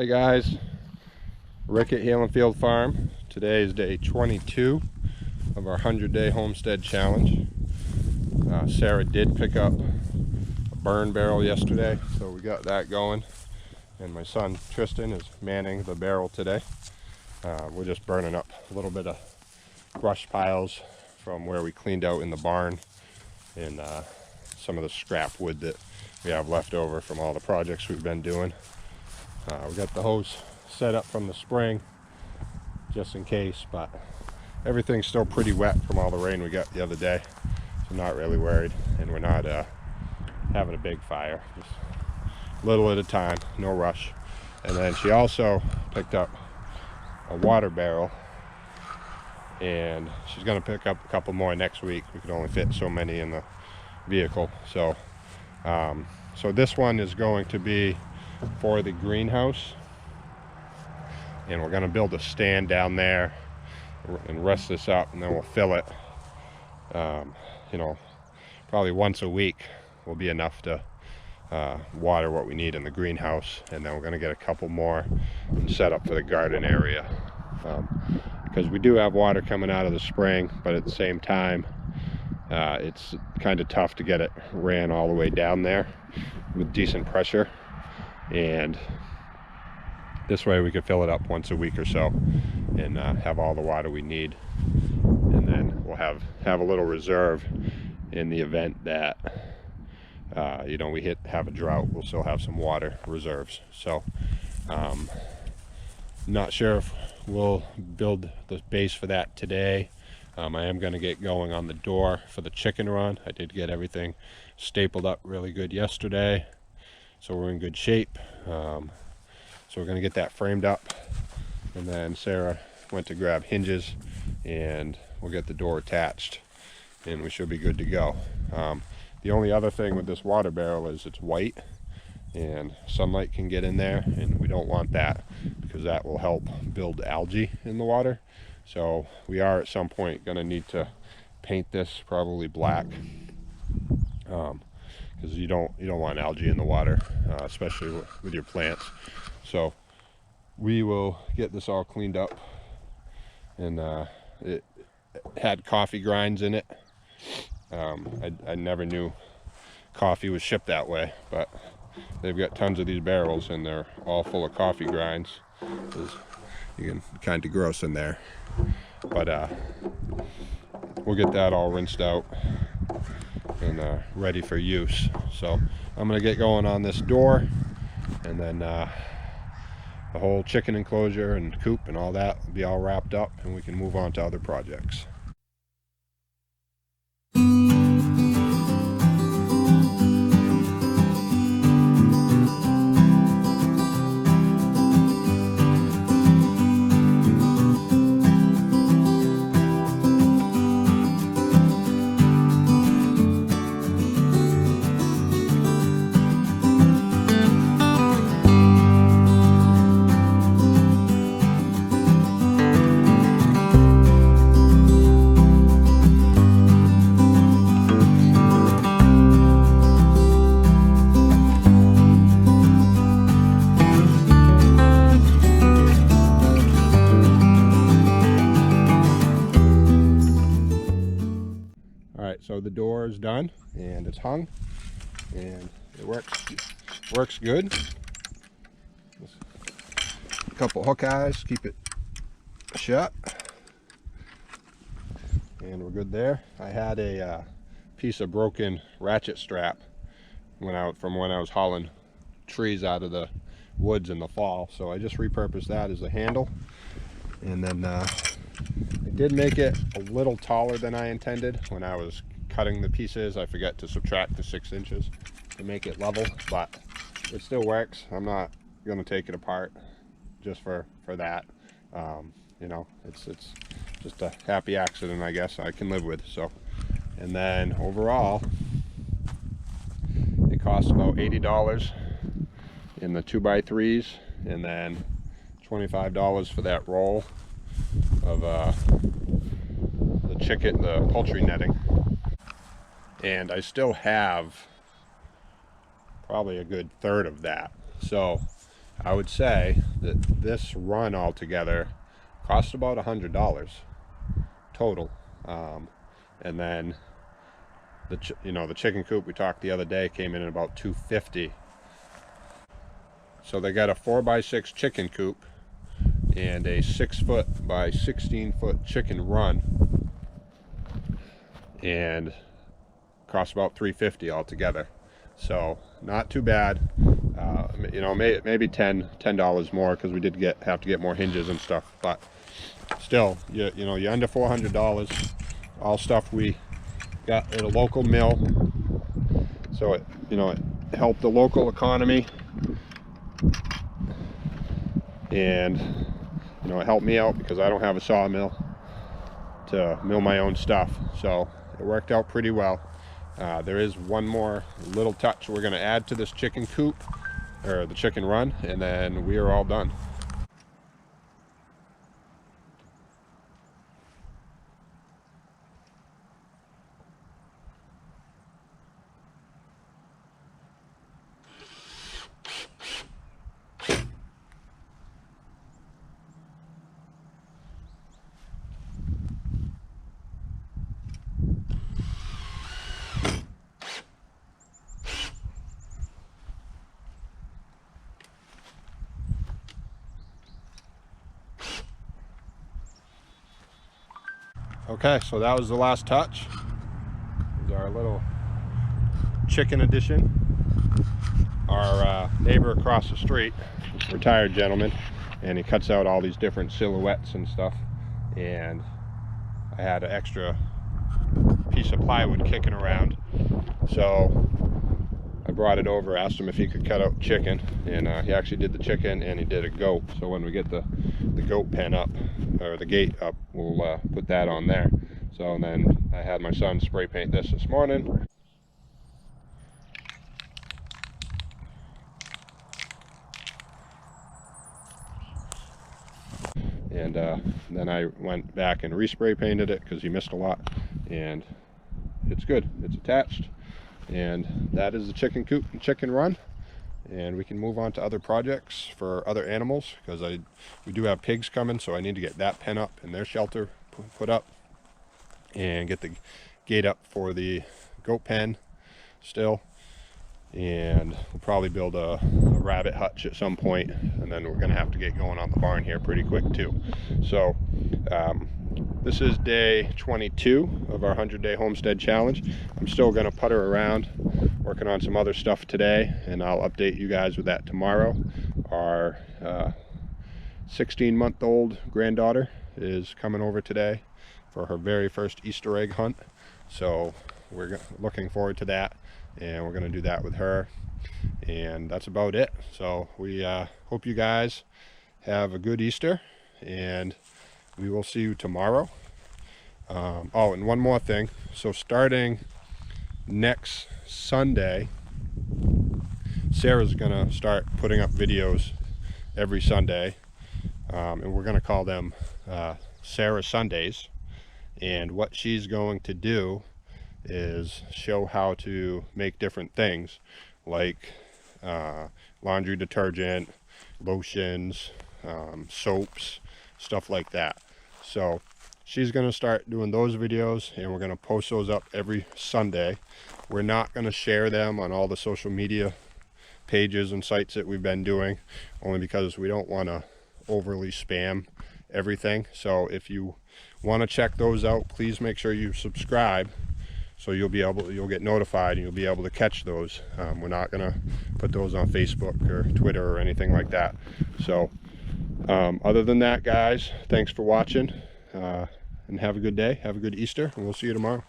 guys, Rick at Halenfield Farm. Today is day 22 of our 100-day homestead challenge. Sarah did pick up a burn barrel yesterday, so we got that going. And my son Tristan is manning the barrel today. We're just burning up a little bit of brush piles from where we cleaned out in the barn and some of the scrap wood that we have left over from all the projects we've been doing. We got the hose set up from the spring just in case, but everything's still pretty wet from all the rain we got the other day, so I'm not really worried. And we're not having a big fire, just a little at a time, no rush. And then she also picked up a water barrel, and she's going to pick up a couple more next week. We could only fit so many in the vehicle, so this one is going to be for the greenhouse, and we're going to build a stand down there and rest this up, and then we'll fill it. Probably once a week will be enough to water what we need in the greenhouse, and then we're going to get a couple more and set up for the garden area, because we do have water coming out of the spring, but at the same time it's kind of tough to get it ran all the way down there with decent pressure. And this way we could fill it up once a week or so and have all the water we need, and then we'll have a little reserve in the event that we have a drought. We'll still have some water reserves. So not sure if we'll build the base for that today. I am going to get going on the door for the chicken run. I did get everything stapled up really good yesterday, so we're in good shape. So we're going to get that framed up, and then Sarah went to grab hinges, and we'll get the door attached, and we should be good to go. The only other thing with this water barrel is it's white, and sunlight can get in there, and we don't want that because that will help build algae in the water. So we are at some point going to need to paint this probably black, because you don't want algae in the water, especially with your plants. So we will get this all cleaned up, and it had coffee grinds in it. I never knew coffee was shipped that way, but they've got tons of these barrels and they're all full of coffee grinds. You can kind of gross in there, but we'll get that all rinsed out and ready for use. So I'm gonna get going on this door, and then the whole chicken enclosure and coop and all that will be all wrapped up, and we can move on to other projects. So the door is done and it's hung, and it works good. Just a couple hook eyes, keep it shut, and we're good there. I had a piece of broken ratchet strap from when I was hauling trees out of the woods in the fall, so I just repurposed that as a handle. And then I did make it a little taller than I intended when I was cutting the pieces. I forgot to subtract the 6 inches to make it level, but it still works. I'm not going to take it apart just for that. It's just a happy accident, I guess, I can live with. So, and then overall it costs about $80 in the 2x3s, and then $25 for that roll of the poultry netting. And I still have probably a good third of that. So I would say this run altogether cost about $100 total. And then the chicken coop we talked the other day came in at about $250. So they got a 4x6 chicken coop and a 6-foot by 16-foot chicken run, and cost about $350 altogether. So not too bad. Maybe $10 more because we did have to get more hinges and stuff, but still, you're under $400. All stuff we got at a local mill, so it helped the local economy, and it helped me out because I don't have a sawmill to mill my own stuff, so it worked out pretty well. There is one more little touch we're going to add to this chicken coop, or the chicken run, and then we are all done. Okay, so that was the last touch. This is our little chicken addition. Our neighbor across the street, retired gentleman, and he cuts out all these different silhouettes and stuff, and I had an extra piece of plywood kicking around, so I brought it over, asked him if he could cut out chicken, and he actually did the chicken and he did a goat. So when we get the goat pen up, or the gate up, we'll put that on there. So, and then I had my son spray paint this morning. And then I went back and respray painted it because he missed a lot, and it's good. It's attached, and that is the chicken coop and chicken run. And we can move on to other projects for other animals, because we do have pigs coming, so I need to get that pen up and their shelter put up, and get the gate up for the goat pen still, and we'll probably build a rabbit hutch at some point, and then we're gonna have to get going on the barn here pretty quick too. So this is day 22 of our 100-day homestead challenge. I'm still gonna putter around working on some other stuff today, and I'll update you guys with that tomorrow. Our 16-month-old granddaughter is coming over today for her very first Easter egg hunt, so we're looking forward to that, and we're going to do that with her, and that's about it. So we hope you guys have a good Easter, and we will see you tomorrow. Oh, and one more thing. So starting next Sunday, Sarah's gonna start putting up videos every Sunday, and we're gonna call them Sarah Sundays. And what she's going to do is show how to make different things, like laundry detergent, lotions, soaps, stuff like that. So she's going to start doing those videos, and we're going to post those up every Sunday. We're not going to share them on all the social media pages and sites that we've been doing, only because we don't want to overly spam everything. So if you want to check those out, please make sure you subscribe, so you'll get notified and you'll be able to catch those. We're not going to put those on Facebook or Twitter or anything like that. So other than that, guys, thanks for watching, and have a good day, have a good Easter, and we'll see you tomorrow.